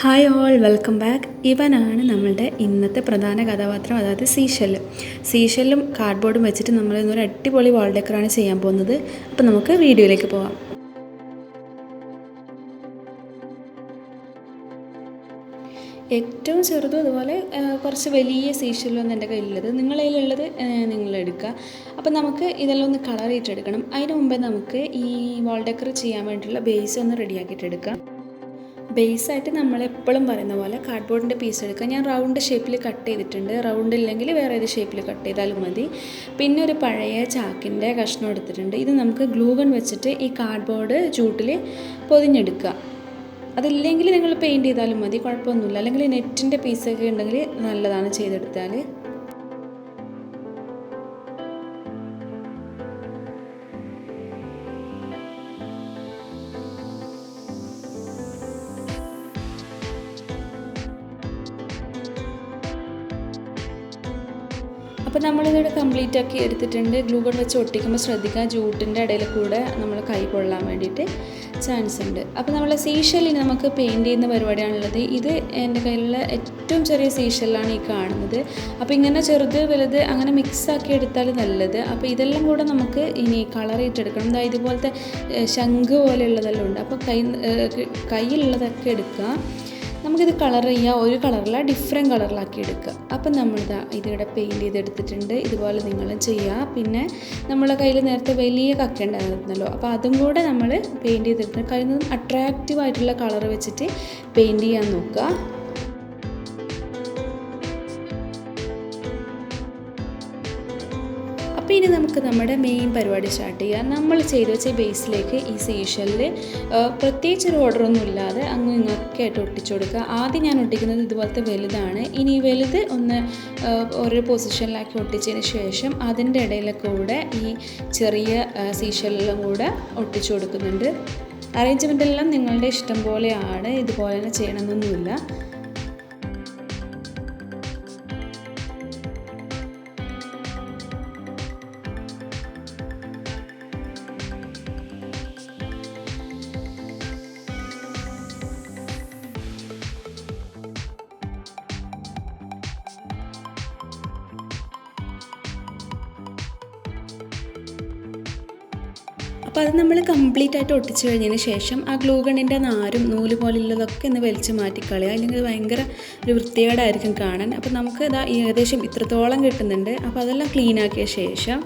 Hi all welcome back. ഇവനാണ് നമ്മളുടെ ഇന്നത്തെ പ്രധാന കഥാപാത്രം, അതായത് സീഷെല്ലും കാർഡ്ബോർഡും വെച്ചിട്ട് നമ്മൾ ഇന്നൊരു അടിപൊളി വാൾ ഡെക്കറാണ് ചെയ്യാൻ പോകുന്നത്. അപ്പോൾ നമുക്ക് വീഡിയോയിലേക്ക് പോകാം. ഏറ്റവും ചെറുതും അതുപോലെ കുറച്ച് വലിയ സീഷെല്ലൊന്നും എൻ്റെ കയ്യിലുള്ളത്, നിങ്ങളുടെ കയ്യിലുള്ളത് നിങ്ങളെടുക്കുക. അപ്പോൾ നമുക്ക് ഇതെല്ലാം ഒന്ന് കളർ ചെയ്തിട്ടെടുക്കണം. അതിന് മുമ്പേ നമുക്ക് ഈ വാൾ ഡെക്കർ ചെയ്യാൻ വേണ്ടിയിട്ടുള്ള ബേസ് ഒന്ന് റെഡിയാക്കിയിട്ടെടുക്കാം. ബേസായിട്ട് നമ്മളെപ്പോഴും പറയുന്ന പോലെ കാർഡ്ബോർഡിൻ്റെ പീസ് എടുക്കുക. ഞാൻ റൗണ്ട് ഷേപ്പിൽ കട്ട് ചെയ്തിട്ടുണ്ട്. റൗണ്ട് ഇല്ലെങ്കിൽ വേറെ ഏത് ഷേപ്പിൽ കട്ട് ചെയ്താലും മതി. പിന്നെ ഒരു പഴയ ചാക്കിൻ്റെ കഷ്ണം എടുത്തിട്ടുണ്ട്. ഇത് നമുക്ക് ഗ്ലൂ ഗൺ വെച്ചിട്ട് ഈ കാർഡ്ബോർഡ് ചൂട്ടിൽ പൊതിഞ്ഞെടുക്കുക. അതില്ലെങ്കിൽ നിങ്ങൾ പെയിൻറ്റ് ചെയ്താലും മതി, കുഴപ്പമൊന്നുമില്ല. അല്ലെങ്കിൽ നെറ്റിൻ്റെ പീസൊക്കെ ഉണ്ടെങ്കിൽ നല്ലതാണ് ചെയ്തെടുത്താൽ. അപ്പോൾ നമ്മളിതിവിടെ കംപ്ലീറ്റ് ആക്കി എടുത്തിട്ടുണ്ട്. ഗ്ലൂ ഗൺ വെച്ച് ഒട്ടിക്കുമ്പോൾ ശ്രദ്ധിക്കുക, ജൂട്ടിൻ്റെ ഇടയിൽ കൂടെ നമ്മൾ കൈ കൊള്ളാൻ വേണ്ടിയിട്ട് ചാൻസ് ഉണ്ട്. അപ്പോൾ നമ്മൾ സീഷെല്ലിന് നമുക്ക് പെയിൻറ്റ് ചെയ്യുന്ന പരിപാടിയാണുള്ളത്. ഇത് എൻ്റെ കയ്യിലുള്ള ഏറ്റവും ചെറിയ സീഷെല്ലാണ് ഈ കാണുന്നത്. അപ്പോൾ ഇങ്ങനെ ചെറുത് വലുത് അങ്ങനെ മിക്സാക്കി എടുത്താൽ നല്ലത്. അപ്പോൾ ഇതെല്ലാം കൂടെ നമുക്ക് ഇനി കളർ ചെയ്തെടുക്കണം. അതായത് ഇതുപോലത്തെ ശംഖ് പോലെയുള്ളതെല്ലാം ഉണ്ട്. അപ്പോൾ കയ്യിലുള്ളതൊക്കെ എടുക്കുക. നമുക്കിത് കളർ ചെയ്യാം. ഒരു കളറില ഡിഫറെൻറ്റ് കളറിലാക്കി എടുക്കുക. അപ്പം നമ്മളിതാ ഇതിവിടെ പെയിൻറ്റ് ചെയ്തെടുത്തിട്ടുണ്ട്. ഇതുപോലെ നിങ്ങളും ചെയ്യുക. പിന്നെ നമ്മളെ കയ്യിൽ നേരത്തെ വലിയ കക്ക ഉണ്ടായിരുന്നല്ലോ, അപ്പോൾ അതും കൂടെ നമ്മൾ പെയിൻറ്റ് ചെയ്തെടുക്കണം. കഴിയുന്നതും അട്രാക്റ്റീവായിട്ടുള്ള കളർ വെച്ചിട്ട് പെയിൻറ്റ് ചെയ്യാൻ നോക്കുക. അപ്പോൾ ഇനി നമുക്ക് നമ്മുടെ മെയിൻ പരിപാടി സ്റ്റാർട്ട് ചെയ്യാം. നമ്മൾ ചെയ്ത് വെച്ച ബേസിലേക്ക് ഈ സീഷെല്ലിൽ പ്രത്യേകിച്ചൊരു ഓർഡറൊന്നും ഇല്ലാതെ അങ്ങ് ഇങ്ങൊക്കെ ആയിട്ട് ഒട്ടിച്ചു കൊടുക്കുക. ആദ്യം ഞാൻ ഒട്ടിക്കുന്നത് ഇതുപോലത്തെ വലുതാണ്. ഇനി വലുത് ഒന്ന് ഓരോ പൊസിഷനിലാക്കി ഒട്ടിച്ചതിന് ശേഷം അതിൻ്റെ ഇടയിലൊക്കെ കൂടെ ഈ ചെറിയ സീഷെല്ലിലും കൂടെ ഒട്ടിച്ചു കൊടുക്കുന്നുണ്ട്. അറേഞ്ച്മെൻ്റ് എല്ലാം നിങ്ങളുടെ ഇഷ്ടം പോലെയാണ്, ഇതുപോലെ തന്നെ ചെയ്യണമെന്നൊന്നുമില്ല. അപ്പോൾ അത് നമ്മൾ കംപ്ലീറ്റ് ആയിട്ട് ഒട്ടിച്ച് കഴിഞ്ഞതിന് ശേഷം ആ ഗ്ലൂ ഗണ്ണിൻ്റെ നാരും നൂല് പോലുള്ളതൊക്കെ ഒന്ന് വലിച്ച് മാറ്റിക്കളയുക. അല്ലെങ്കിൽ അത് ഭയങ്കര ഒരു വൃത്തികേടായിരിക്കും കാണാൻ. അപ്പോൾ നമുക്ക് ഇതാ ഏകദേശം ഇത്രത്തോളം കിട്ടുന്നുണ്ട്. അപ്പോൾ അതെല്ലാം ക്ലീൻ ആക്കിയ ശേഷം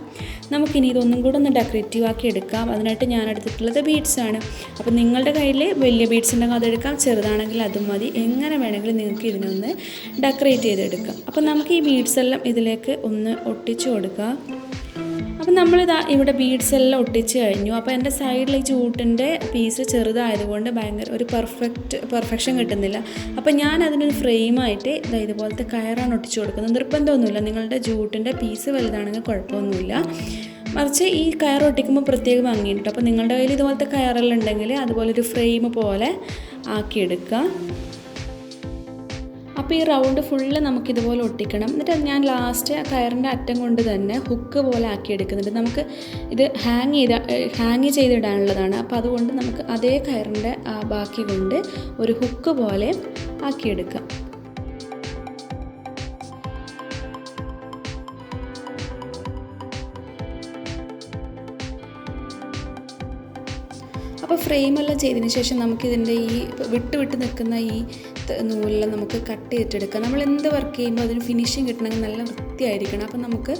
നമുക്കിനി ഇതൊന്നും കൂടെ ഒന്ന് ഡെക്കറേറ്റീവ് ആക്കി എടുക്കാം. അതിനായിട്ട് ഞാൻ എടുത്തിട്ടുള്ളത് ബീഡ്സാണ്. അപ്പോൾ നിങ്ങളുടെ കയ്യിൽ വലിയ ബീഡ്സ് ഉണ്ടെങ്കിൽ അതെടുക്കാം, ചെറുതാണെങ്കിൽ അതും മതി. എങ്ങനെ വേണമെങ്കിലും നിങ്ങൾക്ക് ഇതിനൊന്ന് ഡെക്കറേറ്റ് ചെയ്തെടുക്കാം. അപ്പോൾ നമുക്ക് ഈ ബീഡ്സ് എല്ലാം ഇതിലേക്ക് ഒന്ന് ഒട്ടിച്ചു കൊടുക്കാം. അപ്പം നമ്മളിതാ ഇവിടെ ബീഡ്സ് എല്ലാം ഒട്ടിച്ച് കഴിഞ്ഞു. അപ്പോൾ എൻ്റെ സൈഡിൽ ഈ ചൂട്ടിൻ്റെ പീസ് ചെറുതായതുകൊണ്ട് ഭയങ്കര ഒരു പെർഫെക്ഷൻ കിട്ടുന്നില്ല. അപ്പോൾ ഞാൻ അതിനൊരു ഫ്രെയിമായിട്ട് ഇതുപോലത്തെ കയറാണ് ഒട്ടിച്ച് കൊടുക്കുന്നത്. നിർബന്ധമൊന്നുമില്ല, നിങ്ങളുടെ ജൂട്ടിൻ്റെ പീസ് വലുതാണെങ്കിൽ കുഴപ്പമൊന്നുമില്ല. മറിച്ച് ഈ കയർ ഒട്ടിക്കുമ്പോൾ പ്രത്യേകം ഭംഗിയുണ്ട്. അപ്പോൾ നിങ്ങളുടെ കയ്യിൽ ഇതുപോലത്തെ കയറെല്ലാം ഉണ്ടെങ്കിൽ അതുപോലെ ഒരു ഫ്രെയിം പോലെ ആക്കിയെടുക്കുക. അപ്പോൾ ഈ റൗണ്ട് ഫുള്ള് നമുക്കിതുപോലെ ഒട്ടിക്കണം. എന്നിട്ട് ഞാൻ ലാസ്റ്റ് കയറിൻ്റെ അറ്റം കൊണ്ട് തന്നെ ഹുക്ക് പോലെ ആക്കിയെടുക്കുന്നുണ്ട്. നമുക്ക് ഇത് ഹാങ് ചെയ്തിടാനുള്ളതാണ്. അപ്പോൾ അതുകൊണ്ട് നമുക്ക് അതേ കയറിൻ്റെ ബാക്കി കൊണ്ട് ഒരു ഹുക്ക് പോലെ ആക്കിയെടുക്കാം. അപ്പോൾ ഫ്രെയിമെല്ലാം ചെയ്തതിന് ശേഷം നമുക്കിതിൻ്റെ ഈ വിട്ട് നിൽക്കുന്ന ഈ നൂലെല്ലാം നമുക്ക് കട്ട് ചെയ്തിട്ടെടുക്കാം. നമ്മൾ എന്ത് വർക്ക് ചെയ്യുമ്പോൾ അതിന് ഫിനിഷിങ് കിട്ടണമെങ്കിൽ നല്ല വൃത്തിയായിരിക്കണം. അപ്പോൾ നമുക്ക്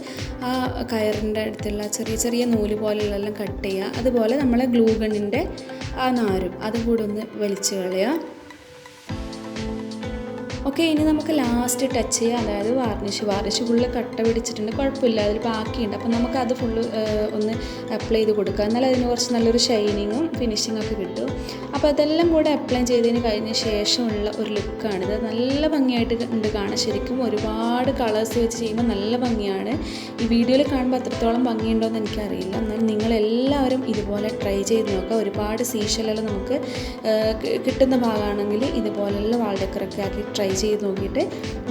ആ കയറിൻ്റെ അടുത്തുള്ള ചെറിയ ചെറിയ നൂല് പോലെയുള്ളതെല്ലാം കട്ട് ചെയ്യുക. അതുപോലെ നമ്മളെ ഗ്ലൂ ഗണ്ണിൻ്റെ ആ നാരും അതും കൂടെ ഒന്ന് വലിച്ചു കളയുക. ഓക്കെ, ഇനി നമുക്ക് ലാസ്റ്റ് ടച്ച് ചെയ്യുക, അതായത് വാർണിഷ് ഫുള്ള് കട്ട പിടിച്ചിട്ടുണ്ട്, കുഴപ്പമില്ല, അതിൽ ബാക്കിയുണ്ട്. അപ്പോൾ നമുക്കത് ഫുള്ള് ഒന്ന് അപ്ലൈ ചെയ്ത് കൊടുക്കുക. എന്നാൽ അതിന് കുറച്ച് നല്ലൊരു ഷൈനിങ്ങും ഫിനിഷിങ്ങും ഒക്കെ കിട്ടും. അപ്പോൾ അതെല്ലാം കൂടെ അപ്ലൈ ചെയ്തതിന് കഴിഞ്ഞ ശേഷമുള്ള ഒരു ലുക്കാണിത്. നല്ല ഭംഗിയായിട്ട് ഉണ്ട് കാണാൻ. ശരിക്കും ഒരുപാട് കളേഴ്സ് വെച്ച് ചെയ്യുമ്പോൾ നല്ല ഭംഗിയാണ്. ഈ വീഡിയോയിൽ കാണുമ്പോൾ അത്രത്തോളം ഭംഗിയുണ്ടോ എന്ന് എനിക്കറിയില്ല. എന്നാൽ നിങ്ങളെല്ലാവരും ഇതുപോലെ ട്രൈ ചെയ്ത് നോക്കുക. ഒരുപാട് സീഷെല്ലെല്ലാം നമുക്ക് കിട്ടുന്ന ഭാഗമാണെങ്കിൽ ഇതുപോലെയുള്ള വാൾ ഡെക്കറൊക്കെ ആക്കി ട്രൈ ചെയ്ത് നോക്കിയിട്ട്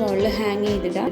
വാളിൽ ഹാങ് ചെയ്തിടാം.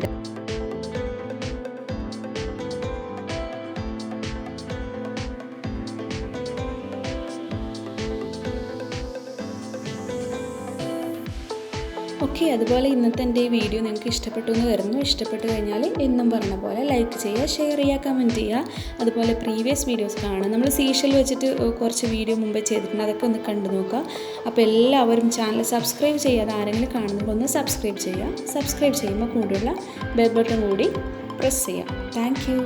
ഓക്കെ, അതുപോലെ ഇന്നത്തെ എൻ്റെ ഈ വീഡിയോ നിങ്ങൾക്ക് ഇഷ്ടപ്പെട്ടു എന്ന് വരുന്നു. ഇഷ്ടപ്പെട്ട് കഴിഞ്ഞാൽ എന്നും പറഞ്ഞ പോലെ ലൈക്ക് ചെയ്യുക, ഷെയർ ചെയ്യുക, കമൻറ്റ് ചെയ്യുക. അതുപോലെ പ്രീവിയസ് വീഡിയോസ് കാണുക. നമ്മൾ സീഷൽ വെച്ചിട്ട് കുറച്ച് വീഡിയോ മുമ്പേ ചെയ്തിട്ടുണ്ട്, അതൊക്കെ ഒന്ന് കണ്ടു നോക്കുക. അപ്പോൾ എല്ലാവരും ചാനൽ സബ്സ്ക്രൈബ് ചെയ്യാതെ ആരെങ്കിലും കാണുന്നുണ്ടോ ഒന്ന് സബ്സ്ക്രൈബ് ചെയ്യുക. സബ്സ്ക്രൈബ് ചെയ്യുമ്പോൾ കൂടെയുള്ള ബെൽ ബട്ടൺ കൂടി പ്രസ് ചെയ്യാം. Thank you.